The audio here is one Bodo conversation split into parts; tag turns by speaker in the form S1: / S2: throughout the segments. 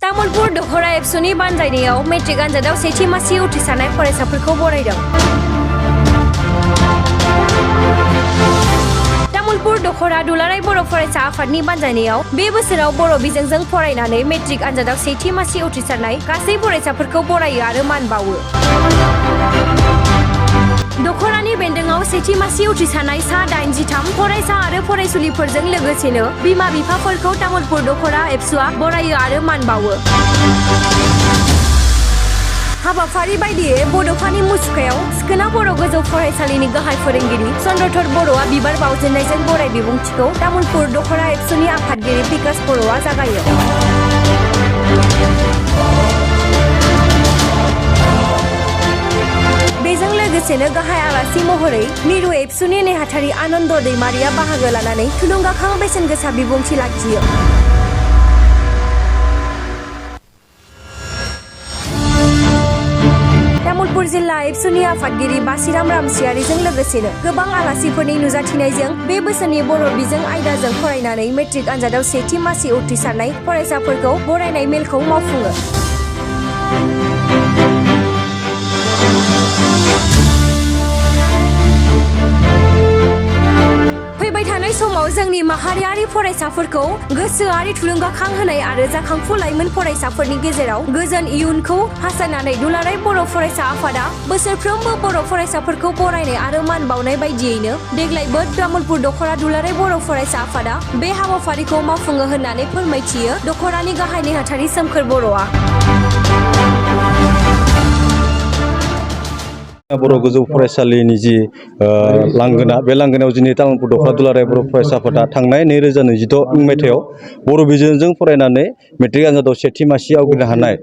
S1: तामुलपुर दख'र एबसुनि बानजायनायाव मेट्रिक आनजादाव सेथि मासि उथ्रिसारनाय फरायसाफोरखौ बरायदों। तामुलपुर दख'रा दुलाराय बर' फरायसा आफादनि बानजायनायाव बे बोसोराव बर' बिजोंजों फरायनानै मेट्रिक आनजादाव सेथि मासि उथ्रिसारनाय गासै फरायसाफोरखौ बरायो आरो मान बावो। दख'रानि बेन्दोंआव सेथि मासि उथ्रिसारनाय सा 83 फरायसा आरो फरायसुलिफोरजों लोगोसेनो बिमा-बिफाफोरखौ तामुलपुर दख'रा एबसुआ बरायो आरो मान बावो। हाबाफारि बायदियै बड'फानि मुसुखायाव सिखोना बर' गोजौ फरायसालिनि गाहाय फोरोंगिरि चन्द्रधर बर'आ बिबार बावजेननायजों बराय बिबुंथिखौ तामुलपुर दख'रा एबसुनि आफादगिरि बिकास बर'आ जागायो। बेजों लोगोसेनो गाहाय आलासि महरै मिरु एबसुनि नेहाथारि आनन्द दैमारिया बाहागो लानानै थुलुंगाखां बेसेन गोसा बिबुंथि लाखियो। तामुलपुर जिल्ला एबसुनि आफादगिरि बासिराम रामसियारिजों लोगोसेनो गोबां आलासिफोरनि नुजाथिनायजों बे बोसोरनि बर' बिजों आयदाजों फरायनानै मेट्रिक आनजादाव सेथि मासि उथ्रिसारनाय फरायसाफोरखौ बरायनाय मेलखौ मावफुङो। फैबाय थानाय समाव जोंनि माहारियारि फरायसाफोरखौ गोसोआरि थुलुंगाखां होनाय आरो जाखांफु लाइमोन फरायसाफोरनि गेजेराव गोजोन इयुनखौ हास्थायनानै दुलाराय बर' फरायसा आफादा बोसोरफ्रोमबो बर' फरायसाफोरखौ बरायनाय आरो मान बावनाय बायदियैनो देग्लायबो तामुलपुर दख'रा दुलाराय बर' फरायसा आफादा बे हाबाफारिखौ मावफुङो होननानै फोरमायथियो दख'रानि गाहाय नेहाथारि सोमखोर बर'आ।
S2: बर' गोजौ फरायसालिनि जि लांगोना बे लांगोनायाव दिनै तामुलपुर दख'रा दुलाराय बर' फरायसाफोरा थांनाय 2026 मायथाइयाव बर' बिजोंजों फरायनानै मेट्रिक आनजादाव सेथि मासि आवग्रिनो हानाय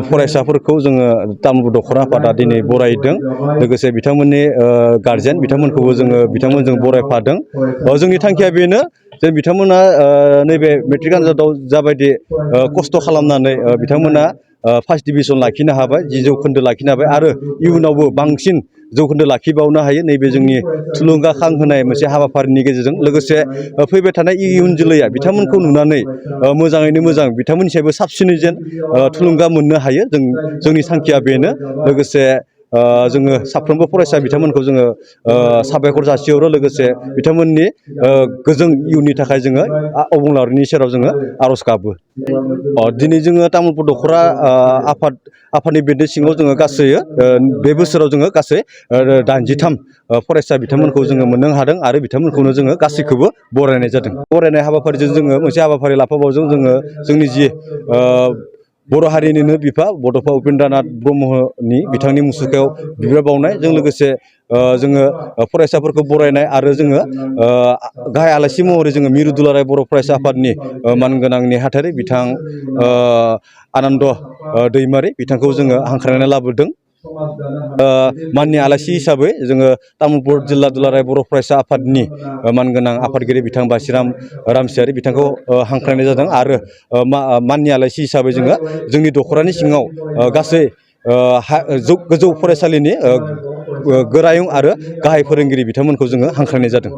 S2: फरायसाफोरखौ जोङो तामुलपुर दख'रा आफादा दिनै बरायदों। लोगोसे बिथांमोननि गारजेन बिथांमोनखौबो जोङो बिथांमोनजों बरायफादों। जोंनि थांखिया बेनो जे बिथांमोना नैबे मेट्रिक आनजादाव जाबायदि खस्थ' खालामनानै बिथांमोना फार्स्ट डिभिजन लाखिनो हाबाय, 10 जौखोन्दो लाखिनो हाबाय आरो इयुनावबो बांसिन जौखोन्दो लाखिबावनो हायो। नैबे जोंनि थुलुंगाखां होनाय मोनसे हाबाफारिनि गेजेरजों लोगोसे फैबाय थानाय इयुन जोलैया बिथांमोनखौ नुनानै मोजाङैनो मोजां बिथांमोननि सायावबो साबसिनै जेन थुलुंगा मोननो हायो। जोंनि थांखिया बेनो। लोगोसे जोङो साफ्रोमबो फरायसा बिथांमोनखौ जोङो साबायखर जासिहरो। लोगोसे बिथांमोननि गोजों इयुननि थाखाय जोङो अबंलावरिनि सेराव जोङो आर'ज गाबो। दिनै जोङो तामुलपुर दख'रा आफादनि बेन्दों सिङाव जोङो गासै बे बोसोराव जोङो गासै 83 फरायसा बिथांमोनखौ जोङो मोननो हादों आरो बिथांमोनखौनो जोङो गासैखौबो बरायनाय जादों। बरायनाय हाबाफारिजों जोङो मोनसे हाबाफारि लाफाबावजों जोङो जोंनि जि बर' हारिनिनो बिफा बड'फा उपेन्द्रनाथ ब्रह्मनि बिथांनि मुसुखायाव बिबार बावनायजों लोगोसे जोङो फरायसाफोरखौ बरायनाय आरो जोङो गाहाय आलासि महरै जोङो मिरु दुलाराय बर' फरायसा आफादनि मानगोनां नेहाथारि बिथां आनन्द दैमारि बिथांखौ जोङो हांख्रायनानै लाबोदों। माननि आलासि हिसाबै जोङो तामुलपुर जिल्ला दुलाराय बर' फरायसा आफादनि मानगोनां आफादगिरि बिथां बासिराम रामसियारि बिथांखौ हांख्रायनाय जादों आरो माननि आलासि हिसाबै जोङो जोंनि दख'रानि सिङाव गासै गोजौ फरायसालिनि गोरायुं आरो गाहाय फोरोंगिरि बिथांमोनखौ जोङो हांख्रायनाय जादों।